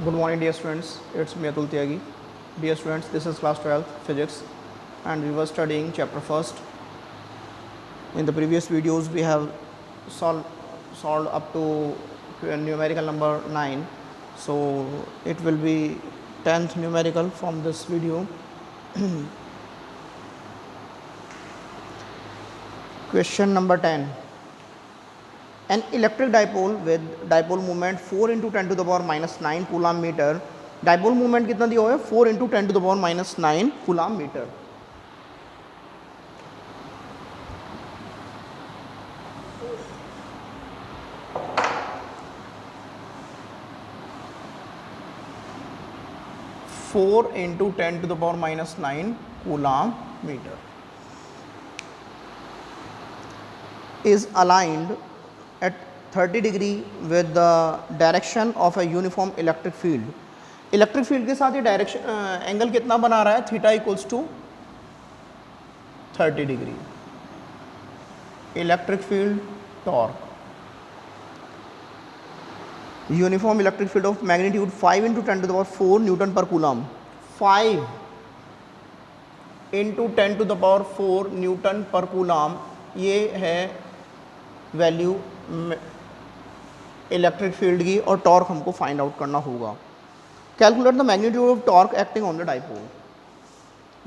Good morning, dear students. It's me Atul Tyagi. Dear students, this is class 12th physics, and we were studying chapter first. In the previous videos, we have solved up to numerical number 9. So it will be 10th numerical from this video. Question number 10. An electric dipole with dipole moment 4 into 10 to the power minus 9 coulomb metre. Dipole movement कितना दिया हुआ है? 4 into 10 to the power minus 9 coulomb metre. Four into 10 to the power minus 9 coulomb metre is aligned at 30 degree with the direction of a uniform electric field. Electric field के साथ ये direction angle कितना बना रहा है? Theta equals to 30 degree. Electric field torque, uniform electric field of magnitude 5 into 10 to the power 4 newton per coulomb. 5 into 10 to the power 4 newton per coulomb, ये है value electric field की, और torque हमको find out करना होगा. Calculate the magnitude of torque acting on the dipole.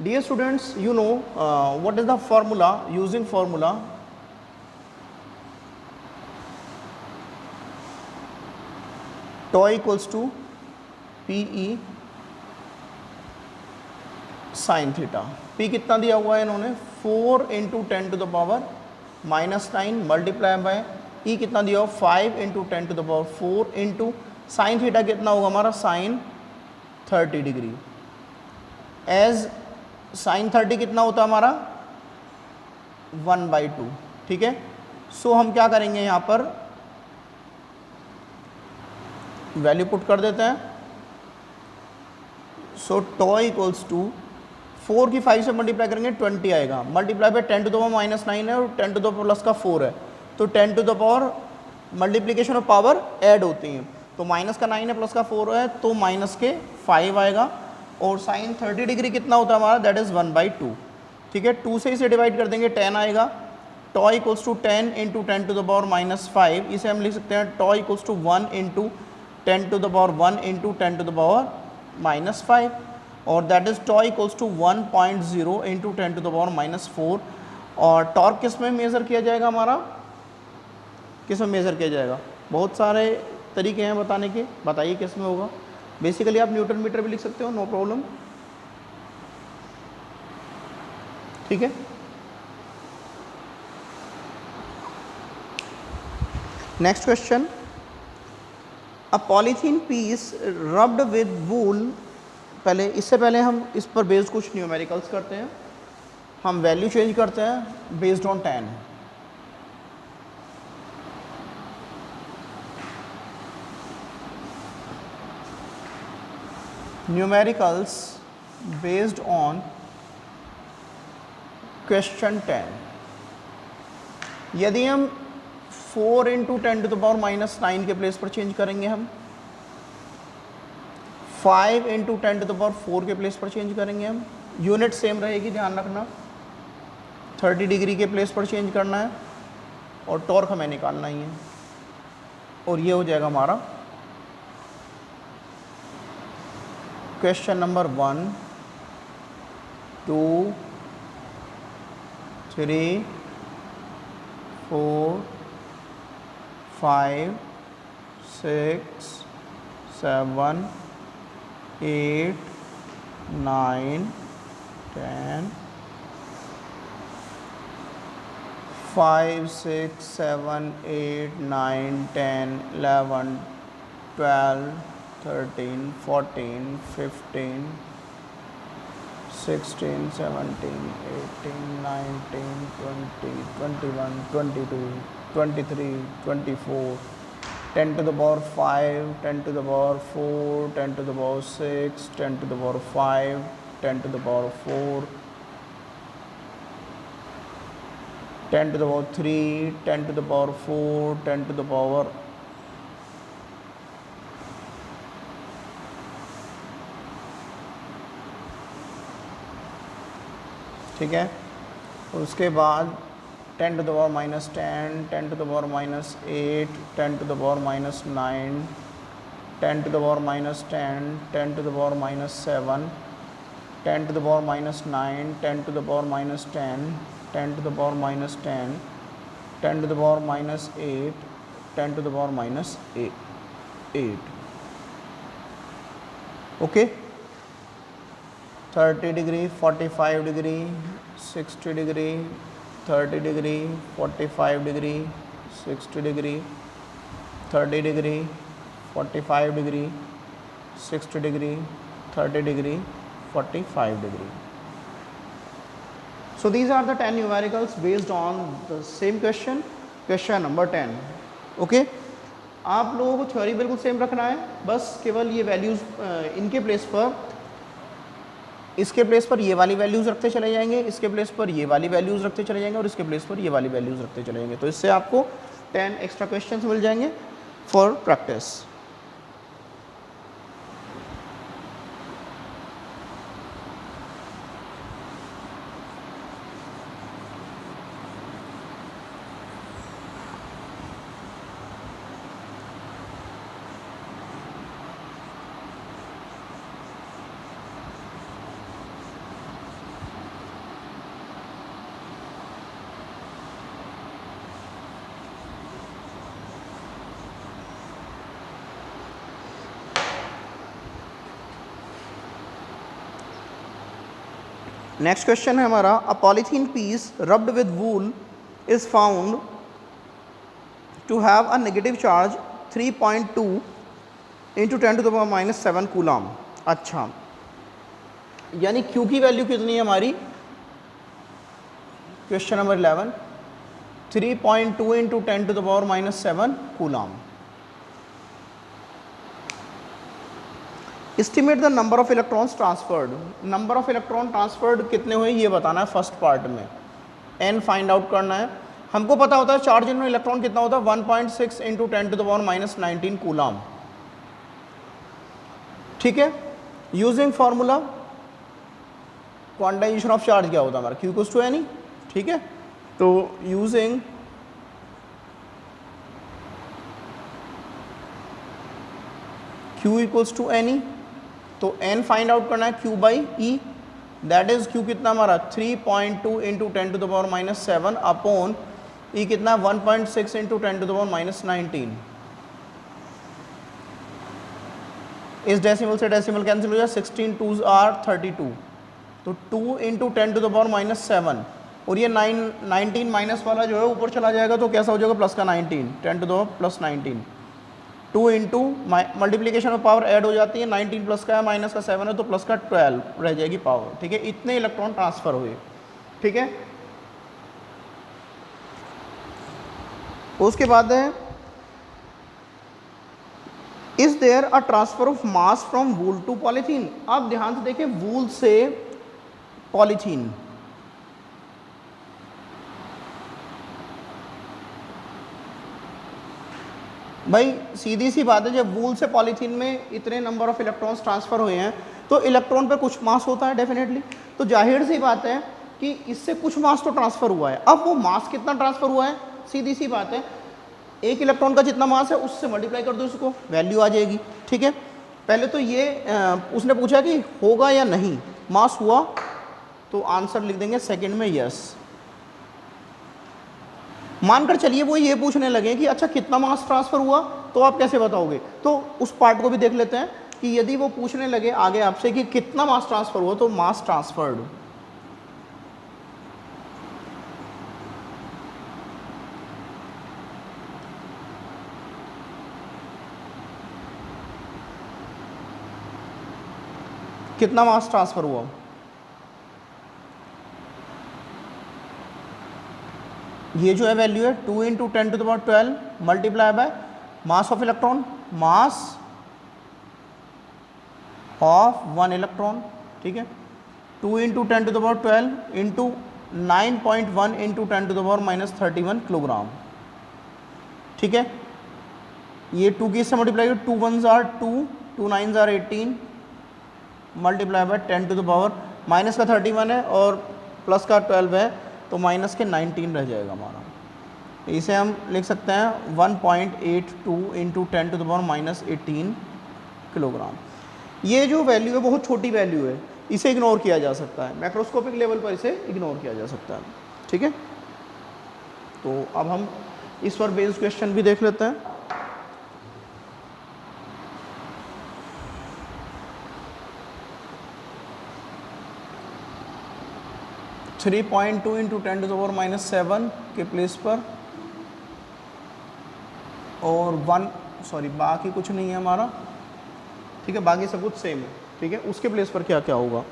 Dear students, you know what is the formula? Using formula tau equals to P E sine theta. P कितना दिया हुआ है इन्होंने? 4 into 10 to the power minus 9 multiply by E कितना दिया हो? 5 into 10 to the power 4 into sine theta कितना होगा हमारा? Sign 30 degree. एज साइन 30 कितना होता है हमारा? 1/2. ठीक है. सो हम क्या करेंगे यहाँ पर? वैल्यू पुट कर देते हैं. सो टॉ इक्वल्स टू 4 की 5 से मल्टीप्लाई करेंगे 20 आएगा, multiply by 10 to the power minus 9 है और 10 टू द पावर प्लस का 4 है, तो 10 to the power multiplication of power add होती हैं, तो माइनस का 9 है प्लस का 4 है, तो माइनस के 5 आएगा. और साइन 30 डिग्री कितना होता है हमारा? That is 1/2. ठीक है. 2 से इसे डिवाइड कर देंगे, 10 आएगा. Tau equals to 10 into 10 to the power minus 5. इसे हम लिख सकते हैं tau equals to 1 into 10 to the power 1 into 10 to the power minus 5, और that is tau equals to 1.0 into 10 to the power minus 4. और टॉर्क किस में measure किया जाएगा हमारा? किस में मेज़र किया जाएगा? बहुत सारे तरीके हैं बताने के, बताइए किस में होगा. बेसिकली आप न्यूटन मीटर भी लिख सकते हो, नो प्रॉब्लम. ठीक है. Next question. A polythene piece rubbed with wool. पहले इससे पहले हम इस पर बेस्ड कुछ न्यूमेरिकल्स करते हैं. हम वैल्यू चेंज करते हैं based on 10. Numericals based on question 10. यदि हम 4 into 10 to the power minus 9 के प्लेस पर चेंज करेंगे, हम 5 इंटू 10 टू द पावर 4 के प्लेस पर चेंज करेंगे, हम यूनिट सेम रहेगी, ध्यान रखना. 30 डिग्री के प्लेस पर चेंज करना है और टॉर्क हमें निकालना ही है, और ये हो जाएगा हमारा question number 1, 2, 3, 4, 5, 6, 7, 8, 9, 10. 5, 6, 7, 8, 9, 10, 11, 12, 13, 14, 15, 16, 17, 18, 19, 20, 21, 22, 23, 24, 10 to the power 5, 10 to the power 4, 10 to the power 6, 10 to the power 5, 10 to the power 4, 10 to the power 3, 10 to the power 4, 10 to the power ठीक है। उसके बाद 10 to the power minus 10, 10 to the power minus 8, 10 to the power minus 9, 10 to the power minus 10, 10 to the power minus 7, 10 to the power minus 9, 10 to the power minus 10, 10 to the power minus 10, 10 to the power minus 8, 10 to the power minus 8. Okay, 30 degree, 45 degree, 60 degree, 30 degree, 45 degree, 60 degree, 30 degree, 45 degree, 60 degree, 30 degree, 45 degree. So these are the 10 numericals based on the same question, question number 10. Okay, आप लोगों को theory बिल्कुल same रखना है, बस केवल ये values इनके प्लेस पर, इसके प्लेस पर ये वाली वैल्यूज़ रखते चले जाएंगे, इसके प्लेस पर ये वाली वैल्यूज़ रखते चले जाएंगे और इसके प्लेस पर ये वाली वैल्यूज़ रखते चले जाएंगे। तो इससे आपको 10 एक्स्ट्रा क्वेश्चंस मिल जाएंगे फॉर प्रैक्टिस। नेक्स्ट क्वेश्चन है हमारा, a polythene piece rubbed with wool is found to have a negative charge 3.2 into 10 to the power minus 7 coulomb. अच्छा, यानी क्यू की वैल्यू कितनी है हमारी, question number 11, 3.2 into 10 to the power minus 7 coulomb. Estimate the number of electrons transferred. Number of electron transferred कितने हुए ये बताना है फर्स्ट पार्ट में, एन फाइंड आउट करना है। हमको पता होता है चार्ज इन इलेक्ट्रॉन कितना होता है, 1.6 into 10 to the power minus 19 coulomb. ठीक है, using formula quantization of charge क्या होता है हमारा, क्यू इक्वल्स टू एन। ठीक है, तो using Q equals to N, तो n फाइंड आउट करना है q by E, that is q कितना हमारा 3.2 into 10 to the power minus 7 upon E कितना 1.6 into 10 to the power minus 19। इस डेसिमल से डेसिमल कैंसिल हो जाए, 16 2s आर 32, तो 2 into 10 to the power minus 7 और ये 19 माइनस वाला जो है ऊपर चला जाएगा तो कैसा हो जाएगा प्लस का 19, 10 to the power plus 19। 2 into multiplication में पावर ऐड हो जाती है, 19 प्लस का है माइनस का 7 है तो प्लस का 12 रह जाएगी पावर। ठीक है, इतने इलेक्ट्रॉन ट्रांसफर हुए। ठीक है, उसके बाद है is there a transfer of mass from wool to polythene. आप ध्यान से देखिए, वूल से पॉलीथीन, भाई सीधी सी बात है, जब वूल से पॉलीथीन में इतने नंबर ऑफ इलेक्ट्रॉन्स ट्रांसफर हुए हैं तो इलेक्ट्रॉन पे कुछ मास होता है डेफिनेटली, तो जाहिर सी बात है कि इससे कुछ मास तो ट्रांसफर हुआ है। अब वो मास कितना ट्रांसफर हुआ है, सीधी सी बात है, एक इलेक्ट्रॉन का जितना मास है उससे मल्टीप्लाई कर दो उसको, वैल्यू आ जाएगी। ठीक है, पहले तो ये उसने पूछा कि होगा या नहीं, मास हुआ तो आंसर लिख देंगे सेकेंड में यस। मानकर चलिए वो ये पूछने लगे कि अच्छा कितना मास ट्रांसफर हुआ, तो आप कैसे बताओगे, तो उस पार्ट को भी देख लेते हैं कि यदि वो पूछने लगे आगे आपसे कि कितना मास ट्रांसफर हुआ, तो मास ट्रांसफर्ड, कितना मास ट्रांसफर हुआ, ये जो है वैल्यू है 2 into 10 to the power 12 multiply by mass of electron, mass of one electron. ठीक है, 2 into 10 to the power 12 into 9.1 into 10 to the power minus 31 kilogram. ठीक है, ये 2 की इससे multiply, 2 1s are 2, 2 9s are 18 multiply by 10 to the power minus का 31 है और प्लस का 12 है तो माइनस के 19 रह जाएगा हमारा। इसे हम लिख सकते हैं 1.82 into 10 to the power minus 18 kilogram. ये जो वैल्यू है बहुत छोटी वैल्यू है, इसे इग्नोर किया जा सकता है, मैक्रोस्कोपिक लेवल पर इसे इग्नोर किया जा सकता है। ठीक है, तो अब हम इस पर बेस्ड क्वेश्चन भी देख लेते हैं। 3.2 into 10 to the power minus 7 के प्लेस पर, और बाकी कुछ नहीं है हमारा। ठीक है, बाकी सब कुछ सेम है। ठीक है, उसके प्लेस पर क्या क्या होगा,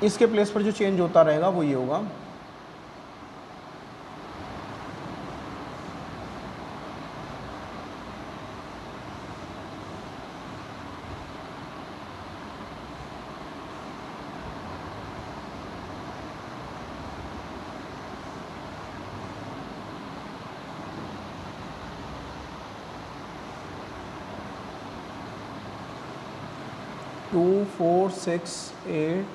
इसके प्लेस पर जो चेंज होता रहेगा वो ये होगा। टू 4 6 8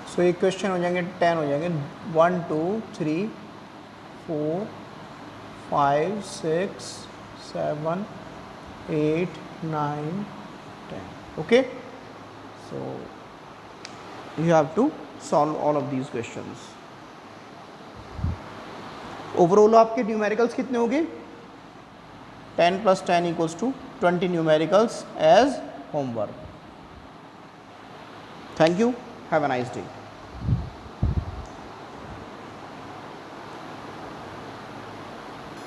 तो एक क्वेश्चन हो जाएंगे 10 हो जाएंगे। 1 2 3 4 5 6 7 8 9 10। Okay, so you have to solve all of these questions. Overall आपके न्यूमेरिकल्स कितने हो गए? 10 + 10 = 20 numericals as homework. Thank you, have a nice day.